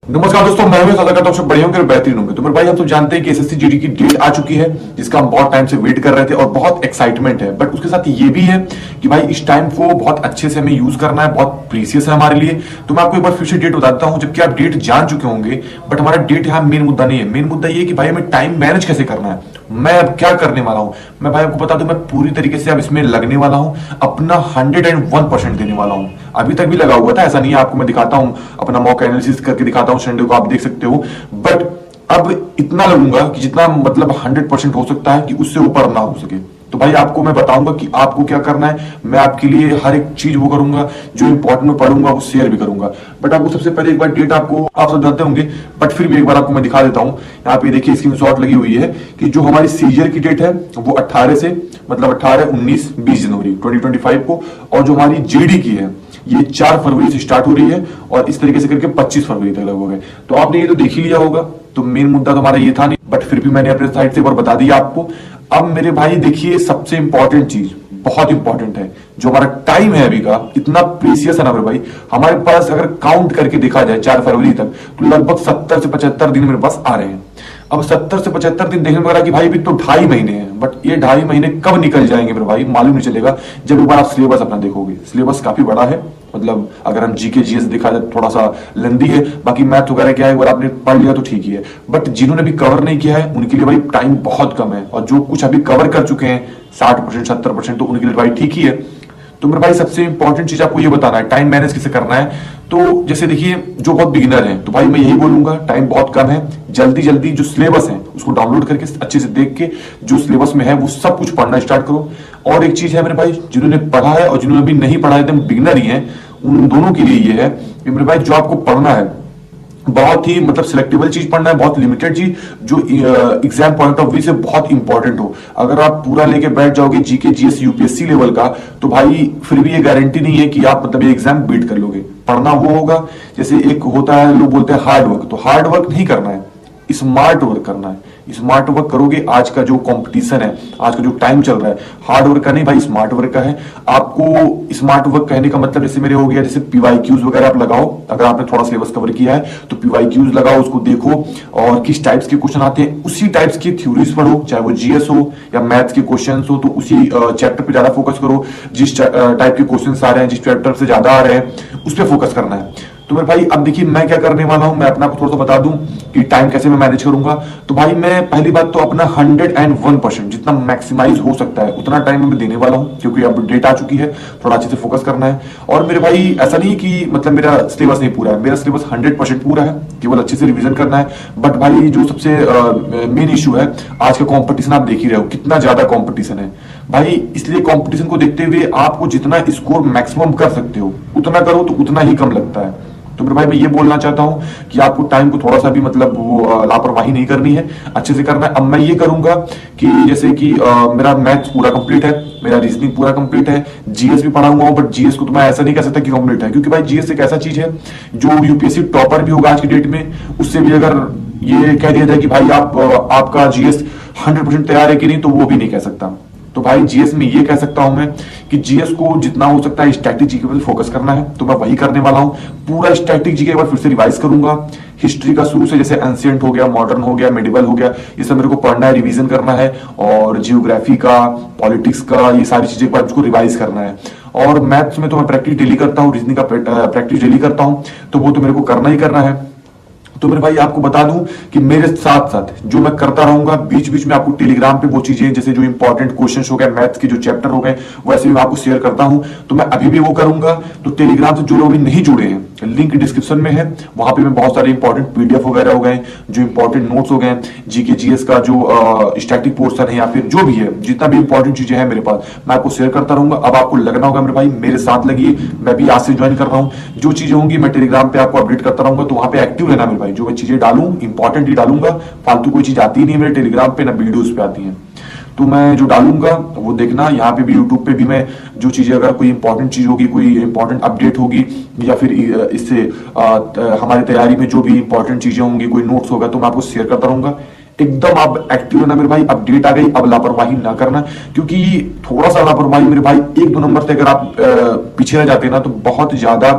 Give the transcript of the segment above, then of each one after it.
नमस्कार दोस्तों, मैं हूं सादा करता हूं, सब बढ़िया होंगे और बेहतरीन होंगे। तो मेरे भाई, हम सब जानते हैं कि एसएससी जीडी की डेट आ चुकी है, जिसका हम बहुत टाइम से वेट कर रहे थे और बहुत एक्साइटमेंट है। बट उसके साथ ये भी है कि भाई इस टाइम को बहुत अच्छे से हमें यूज करना है, बहुत प्रीसियस है हमारे लिए। तो मैं आपको एक बार फिर से डेट बता देता हूं, जबकि आप डेट जान चुके होंगे। बट हमारा डेट यहाँ मेन मुद्दा नहीं है। मेन मुद्दा ये है कि भाई हमें टाइम मैनेज कैसे करना है। मैं अब क्या करने वाला हूं, मैं भाई आपको बता दूं, मैं पूरी तरीके से अब इसमें लगने वाला हूं, अपना 101% देने वाला हूं। अभी तक भी लगा हुआ था, ऐसा नहीं है। आपको मैं दिखाता हूं, अपना मॉक एनालिसिस करके दिखाता हूं संडे को, आप देख सकते हो। बट अब इतना लगूंगा कि जितना मतलब 100% हो सकता है, कि उससे ऊपर ना हो सके। तो भाई आपको मैं बताऊंगा कि आपको क्या करना है। मैं आपके लिए हर एक चीज वो करूंगा, जो इंपॉर्टेंट मैं पढ़ूंगा वो शेयर भी करूंगा। बट आपको सबसे पहले एक बार डेट आपको आप सब जानते होंगे, बट फिर भी एक बार आपको मैं दिखा देता हूं। यहाँ पे देखिए स्क्रीनशॉट लगी हुई है कि जो हमारी सीजीएल की डेट है वो 18 से मतलब 18, 19, 20 जनवरी 2025 को, और जो हमारी जेडी की है ये 4 फरवरी से स्टार्ट हो रही है और इस तरीके से करके 25 फरवरी तक लगभग है। तो आपने ये तो देख ही लिया होगा। तो मेन मुद्दा तो हमारा ये था नहीं, बट फिर भी मैंने अपने साइड से एक बार बता दिया आपको। अब मेरे भाई देखिए, सबसे इंपॉर्टेंट चीज बहुत इंपॉर्टेंट है, जो हमारा टाइम है अभी का, इतना प्रीसियस है ना मेरे भाई। हमारे पास अगर काउंट करके देखा जाए 4 फरवरी तक, तो लगभग 70 से 75 दिन मेरे पास आ रहे हैं। अब 70 से 75 दिन देखने में लगा कि भाई अभी तो 2.5 महीने हैं। बट ये 2.5 महीने कब निकल जाएंगे मेरे भाई, मालूम नहीं चलेगा जब एक बार आप सिलेबस अपना देखोगे। सिलेबस काफी बड़ा है, मतलब अगर हम जीके जीएस दिखा जाए थोड़ा सा लेंदी है। बाकी मैथ वगैरह क्या है, एक बार आपने पढ़ लिया तो ठीक ही है। बट जिन्होंने भी कवर नहीं किया है उनके लिए भाई टाइम बहुत कम है, और जो कुछ अभी कवर कर चुके हैं 60%, 70%, तो उनके लिए भाई ठीक ही है। तो मेरे भाई सबसे इंपॉर्टेंट चीज आपको ये बताना है, टाइम मैनेज कैसे करना है। तो जैसे देखिए, जो बहुत बिगिनर हैं, तो भाई मैं यही बोलूंगा, टाइम बहुत कम है, जल्दी जल्दी जो सिलेबस है उसको डाउनलोड करके अच्छे से देख के जो सिलेबस में है वो सब कुछ पढ़ना स्टार्ट करो। और एक चीज है मेरे भाई, जिन्होंने पढ़ा है और जिन्होंने भी नहीं पढ़ा है, एकदम बिगिनर ही है, उन दोनों के लिए ये है कि मेरे भाई जो आपको पढ़ना है बहुत ही मतलब सिलेक्टेबल चीज पढ़ना है, बहुत लिमिटेड चीज, जो एग्जाम पॉइंट ऑफ व्यू से बहुत इंपॉर्टेंट हो। अगर आप पूरा लेके बैठ जाओगे जीके जीएस यूपीएससी लेवल का, तो भाई फिर भी ये गारंटी नहीं है कि आप मतलब ये एग्जाम बीट कर लोगे। पढ़ना वो होगा, जैसे एक होता है, लोग बोलते हैं हार्ड वर्क, तो हार्ड वर्क नहीं करना है, स्मार्ट वर्क करना है। स्मार्ट वर्क करोगे, आज का जो कंपटीशन है, आज का जो टाइम चल रहा है, हार्ड वर्क का नहीं भाई, स्मार्ट वर्क का है। आपको स्मार्ट वर्क कहने का मतलब जैसे मेरे हो गया, जैसे पीवाईक्यूज वगैरह आप लगाओ। अगर आपने थोड़ा सिलेबस कवर किया है तो पीवाईक्यूज लगाओ, उसको देखो, और किस टाइप्स के क्वेश्चन आते हैं उसी टाइप्स की थ्योरीज पढ़ो, चाहे वो जीएस हो या मैथ्स के क्वेश्चन हो, तो उसी चैप्टर पे ज्यादा फोकस करो। जिस टाइप के क्वेश्चन आ रहे हैं, जिस चैप्टर से ज्यादा आ रहे हैं, उस पर फोकस करना है। तो मेरे भाई अब देखिए, मैं क्या करने वाला हूं, मैं अपना थोड़ा सा बता दूं कि टाइम कैसे मैं मैनेज करूंगा। तो भाई मैं पहली बात तो अपना 101% जितना मैक्सिमाइज हो सकता है उतना टाइम मैं देने वाला हूं, क्योंकि अब डेट आ चुकी है, थोड़ा अच्छे से फोकस करना है। और मेरे भाई ऐसा नहीं कि मतलब मेरा सिलेबस नहीं पूरा है, मेरा सिलेबस 100% पूरा है, केवल अच्छे से रिवीजन करना है। बट भाई जो सबसे मेन इश्यू है, आज का कॉम्पिटिशन आप देख ही रहे हो, कितना ज्यादा कॉम्पिटिशन है भाई। इसलिए कॉम्पिटिशन को देखते हुए आपको जितना स्कोर मैक्सिमम कर सकते हो उतना करो, तो उतना ही कम लगता है। तो मेरे भाई मैं ये बोलना चाहता हूं कि आपको टाइम को थोड़ा सा भी मतलब वो लापरवाही नहीं करनी है, अच्छे से करना है। अब मैं ये करूंगा कि जैसे कि मेरा मैथ्स पूरा कंप्लीट है, मेरा रीजनिंग पूरा कंप्लीट है, जीएस भी पढ़ा हुआ हूं। बट जीएस को तो मैं ऐसा नहीं कह सकता कि कंप्लीट है, क्योंकि भाई जीएस एक ऐसा चीज है जो यूपीएससी टॉपर भी होगा आज की डेट में, उससे भी अगर ये कह दिया जाए कि भाई आपका जीएस 100% तैयार है कि नहीं, तो वो भी नहीं कह सकता। तो भाई जीएस में ये कह सकता हूं मैं कि जीएस को जितना हो सकता है स्टैटिक जीके पर फोकस करना है, तो मैं वही करने वाला हूं। पूरा स्टैटिक जीके एक बार फिर से रिवाइज करूंगा, हिस्ट्री का शुरू से, जैसे एंशिएंट हो गया, मॉडर्न हो गया, मेडिवल हो गया, ये सब मेरे को पढ़ना है, रिवीजन करना है। और जियोग्राफी का, पॉलिटिक्स का, ये सारी चीजें पर मुझको रिवाइज करना है। और मैथ्स में तो मैं प्रैक्टिस डेली करता हूँ, रीजनिंग का प्रैक्टिस डेली करता हूँ, तो वो तो मेरे को करना ही करना है। तो मेरे भाई आपको बता दूं कि मेरे साथ साथ जो मैं करता रहूंगा, बीच बीच में आपको टेलीग्राम पे वो चीजें, जैसे जो इंपॉर्टेंट क्वेश्चंस हो गए, मैथ्स के जो चैप्टर हो गए, वैसे भी मैं आपको शेयर करता हूं। तो मैं अभी भी वो करूंगा। तो टेलीग्राम से जो लोग भी नहीं जुड़े हैं, लिंक डिस्क्रिप्शन में है, वहां पे मैं बहुत सारे इंपॉर्टेंट पीडीएफ वगैरह हो गए, जो इंपॉर्टेंट नोट्स हो गए, जीके जीएस का जो स्टैटिक पोर्शन है या फिर जो भी है, जितना भी इंपॉर्टेंट चीजें हैं मेरे पास, मैं आपको शेयर करता रहूंगा। अब आपको लगना होगा मेरे भाई मेरे साथ लगिए, मैं भी आज से ज्वाइन कर रहा हूँ। जो चीजें होंगी मैं टेलीग्राम पे आपको अपडेट करता रहूंगा, तो वहां पे एक्टिव रहना मेरे भाई। जो मैं चीजें डालूं इंपॉर्टेंट ही डालूंगा, फालतू कोई चीज आती नहीं है मेरे टेलीग्राम पे, ना वीडियोस पे आती है। तो मैं जो डालूंगा वो देखना, यहाँ पे भी यूट्यूब पे भी मैं जो चीजें, अगर कोई इंपॉर्टेंट चीज होगी, कोई इंपॉर्टेंट अपडेट होगी, या फिर इससे हमारी तैयारी में जो भी इंपॉर्टेंट चीजें होंगी, कोई नोट्स होगा, तो मैं आपको शेयर करता रहूंगा। एकदम आप एक्टिव रहना मेरे भाई। अपडेट आ गई, अब लापरवाही ना करना, क्योंकि थोड़ा सा लापरवाही मेरे भाई 1-2 नंबर से अगर आप पीछे रह जाते हैं ना, तो बहुत ज्यादा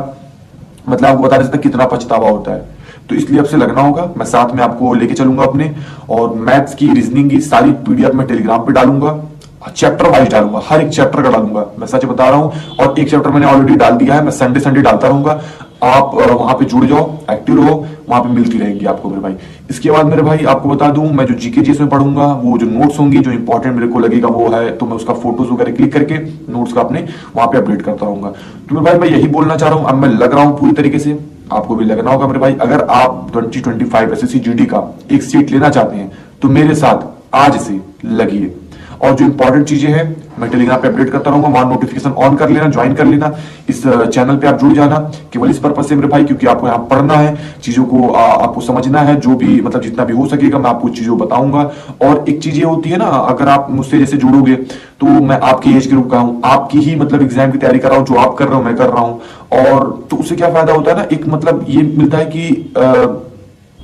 मतलब आपको बता नहीं सकता कितना पछतावा होता है। तो इसलिए आपसे लगना होगा, मैं साथ में आपको लेके चलूंगा अपने, और मैथ्स की रीजनिंग की सारी पीडीएफ मैं टेलीग्राम पे डालूंगा, चैप्टर वाइज डालूंगा, हर एक चैप्टर का डालूंगा, मैं सच बता रहा हूं। और एक चैप्टर मैंने ऑलरेडी डाल दिया है, मैं संडे संडे डालता रहूंगा। आप वहां पे जुड़ जाओ, एक्टिव रहो, वहां पे मिलती रहेंगी आपको मेरे भाई। इसके बाद मेरे भाई आपको बता दूं, मैं जो जीके जीएस में पढ़ूंगा, वो जो नोट्स होंगी जो इंपॉर्टेंट मेरे को लगेगा वो है, तो मैं उसका फोटोज वगैरह क्लिक करके नोट्स का अपने वहां पे अपडेट करता रहूंगा। तो मेरे भाई मैं यही बोलना चाह रहा हूं, अब मैं लग रहा हूं पूरी तरीके से, आपको भी लगना होगा मेरे भाई। अगर आप 2025 एसएससी जीडी का एक सीट लेना चाहते हैं तो मेरे साथ आज से लगिए। और जो इंपॉर्टेंट चीजें हैं मैं टेलीग्राम पे अपडेट करता रहूंगा, वहां नोटिफिकेशन ऑन कर लेना, ज्वाइन कर लेना, इस चैनल पे आप जुड़ जाना केवल इस पर्पज से मेरे भाई, क्योंकि आपको यहाँ पढ़ना है, चीजों को आपको समझना है, जो भी मतलब जितना भी हो सकेगा मैं आपको चीजों बताऊंगा। और एक चीज ये होती है ना, अगर आप मुझसे जैसे जुड़ोगे तो मैं आपकी एज ग्रुप का हूँ, आपकी ही मतलब एग्जाम की तैयारी कर रहा हूँ, जो आप कर रहे हो मैं कर रहा हूँ, और तो उससे क्या फायदा होता है ना, एक मतलब ये मिलता है कि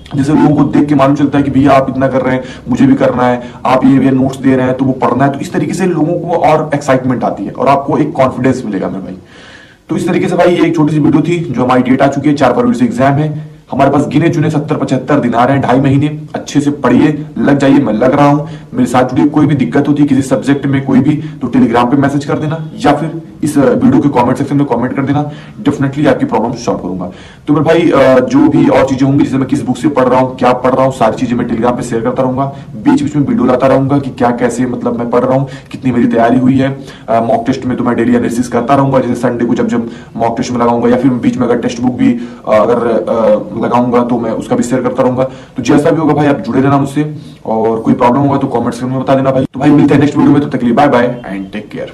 जैसे लोगों को देख के मालूम चलता है कि भैया आप इतना कर रहे हैं, मुझे भी करना है, आप ये नोट्स दे रहे हैं तो वो पढ़ना है, तो इस तरीके से लोगों को और एक्साइटमेंट आती है और आपको एक कॉन्फिडेंस मिलेगा मेरे भाई। तो इस तरीके से भाई ये एक छोटी सी वीडियो थी, जो हमारी डेट आ चुकी है, 4 फरवरी से एग्जाम है हमारे पास, गिने चुने 70-75 दिन आ रहे हैं, 2.5 महीने, अच्छे से पढ़िए, लग जाइए, मैं लग रहा हूं। मेरे साथ जुड़िए, कोई भी दिक्कत होती है किसी सब्जेक्ट में कोई भी, तो टेलीग्राम पे मैसेज कर देना या फिर इस वीडियो के कमेंट सेक्शन में कमेंट कर देना, डेफिनेटली आपकी प्रॉब्लम सॉल्व करूंगा। तो मेरे भाई जो भी और चीजें होंगी, जैसे मैं किस बुक से पढ़ रहा हूँ, क्या पढ़ रहा हूँ, सारी चीजें मैं टेलीग्राम पे शेयर करता रहूंगा, बीच बीच में वीडियो लाता रहूंगा कि क्या कैसे मतलब मैं पढ़ रहा हूँ, कितनी मेरी तैयारी हुई है। मॉक टेस्ट में तो मैं डेली एनालिसिस करता रहूंगा, जैसे संडे को जब जब मॉक टेस्ट में लगाऊंगा, या फिर बीच में अगर टेक्स्ट बुक भी अगर लगाऊंगा तो मैं उसका भी शेयर करता रहूंगा। तो जैसा भी होगा भाई आप जुड़े रहना मुझसे, और कोई प्रॉब्लम होगा तो कमेंट सेक्शन में बता देना भाई। तो भाई मिलते हैं नेक्स्ट वीडियो में, तो तक के लिए bye bye and take care.